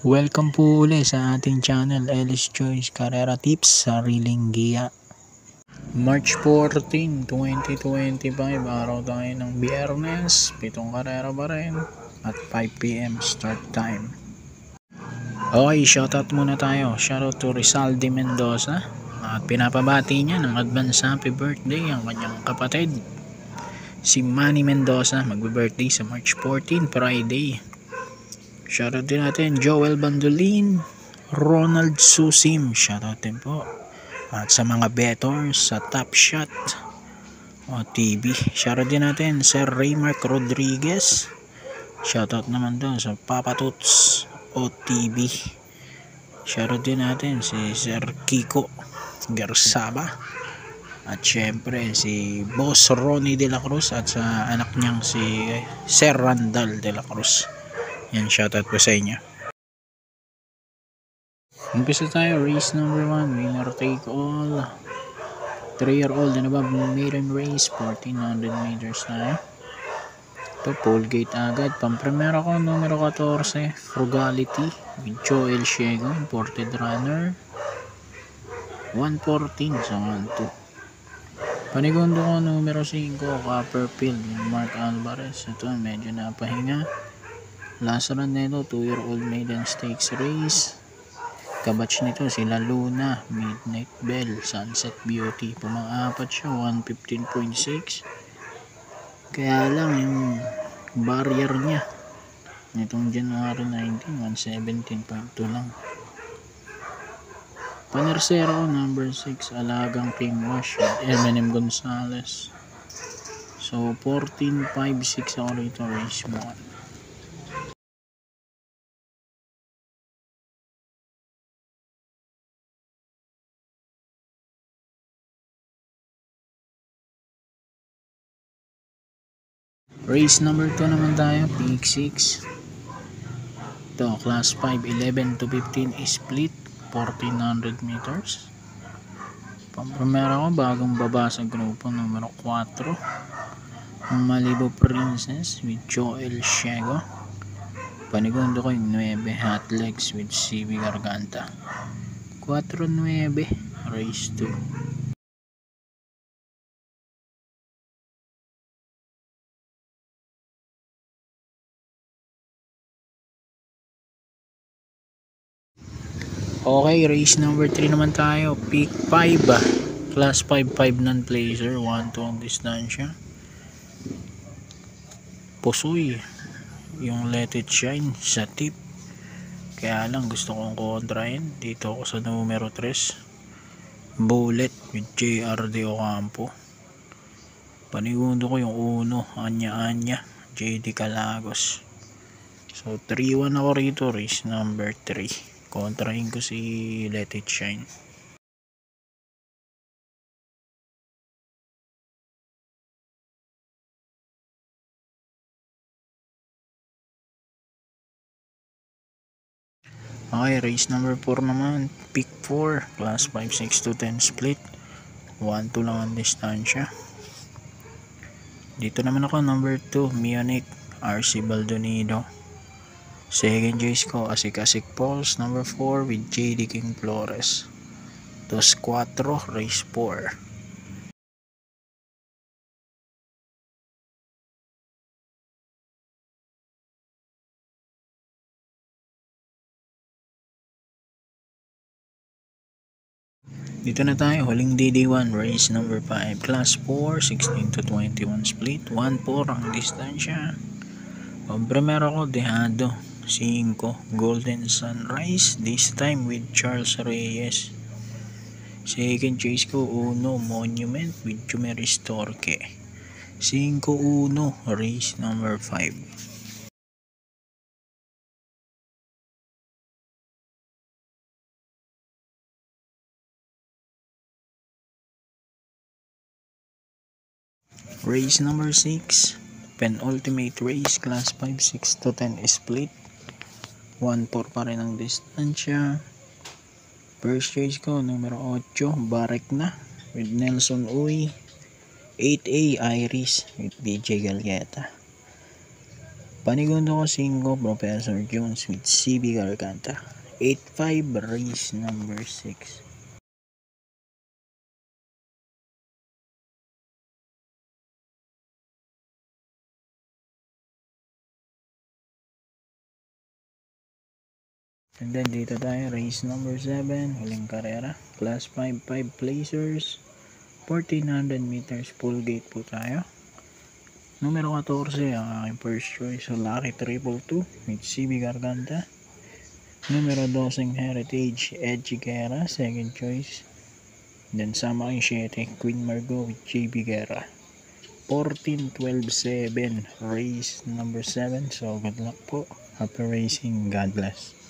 Welcome po uli sa ating channel, Ellis Choice Carrera Tips, Sariling Giya. March 14, 2025, araw tayo ng Biyernes, 7 karera pa rin at 5 PM start time. Okay, shoutout muna tayo. Shoutout to Rizaldi Mendoza at pinapabati niya ng advance happy birthday ang kanyang kapatid si Manny Mendoza, magbe-birthday sa March 14, Friday. Shoutout din natin Joel Bandolin, Ronald Susim, shoutout din po. At sa mga bettors sa Top Shot TV, shoutout din natin Sir Raymark Rodriguez, shoutout naman doon sa Papa Toots TV. Shoutout din natin si Sir Kiko Gersaba at syempre si Boss Ronnie De La Cruz at sa anak niyang si Sir Randall De La Cruz. Yan, shoutout po sa inyo. Umpisa tayo, race number 1, winner take all, 3-year-old and above maiden race, 1400 meters tayo. Ito, pole gate agad. Pampremera ko, numero 14, Frugality with Joel Shiego, imported runner, 114 sa 1-2. Panigundo ko, numero 5, Copperfield, Mark Alvarez. Ito, medyo napahinga. Last run nito, 2-year-old maiden stakes race. Kabatch nito sila Luna, Midnight Bell, Sunset Beauty. Pumang-apat siya, 115.6. Kaya lang yung barrier niya nitong January 19, 117.2 lang. Panersero, number 6, Alagang King Wash with Eminem Gonzalez. So 14.56 ako rito, race 1. Race number 2 naman tayo, Peak 6. Ito, class 5, 11 to 15 split, 1400 meters. Pampremera ko, bagong baba sa grupo, numero 4, Malibu Princess with Joel Shiego. Panigundo ko yung 9, Hot Legs with CB Garganta. 4-9, race 2. Okay, race number 3 naman tayo, Peak 5, class 5, 5 non-placer, 1-2 ang distansya. Pusoy yung Let It Shine sa tip, kaya lang gusto kong kontrahin. Dito ako sa numero 3, Bullet with JRD Ocampo. Panigundo ko yung 1, Anya JD Calagos. So 3-1 ako rito, race number 3. Kontrahin ko si Let It Shine. Okay, race number 4 naman, Peak 4, class 5, 6 to 10 split, 1-2 lang ang distansya. Dito naman ako, number 2, Munich, RC Baldonido. Second choice ko, Asik Pulse, number 4 with JD King Flores. 2-4, race 4. Dito na tayo, huling DD1, race number 5, class 4, 16 to 21 split, 1-4 ang distansya. Pampremera ko, Dehado, 5, Golden Sunrise, this time with Charles Reyes. Second choice ko, 1, Monument with Jumeris Torque. 5-1, race number 5. Race number 6, penultimate race, class 5, 6 to 10 split, 1-4 pa rin ang distansya. First choice ko, numero 8, Barekna with Nelson Uy. 8A, Iris with BJ Gallieta. Panigundo ko 5, Professor Jones with CB Garganta. 8-5, race number 6. And then dito tayo, race number 7, huling karera, class 5 placers, 1400 meters, full gate po tayo. Numero 14, ang aking first choice, Lucky 222 with CB Garganta. Numero 12, Heritage, Edgy Guerra, second choice. Then sama aking 7, Queen Margot with JB Guerra. 14-12-7, race number 7. So good luck po. Happy racing. God bless.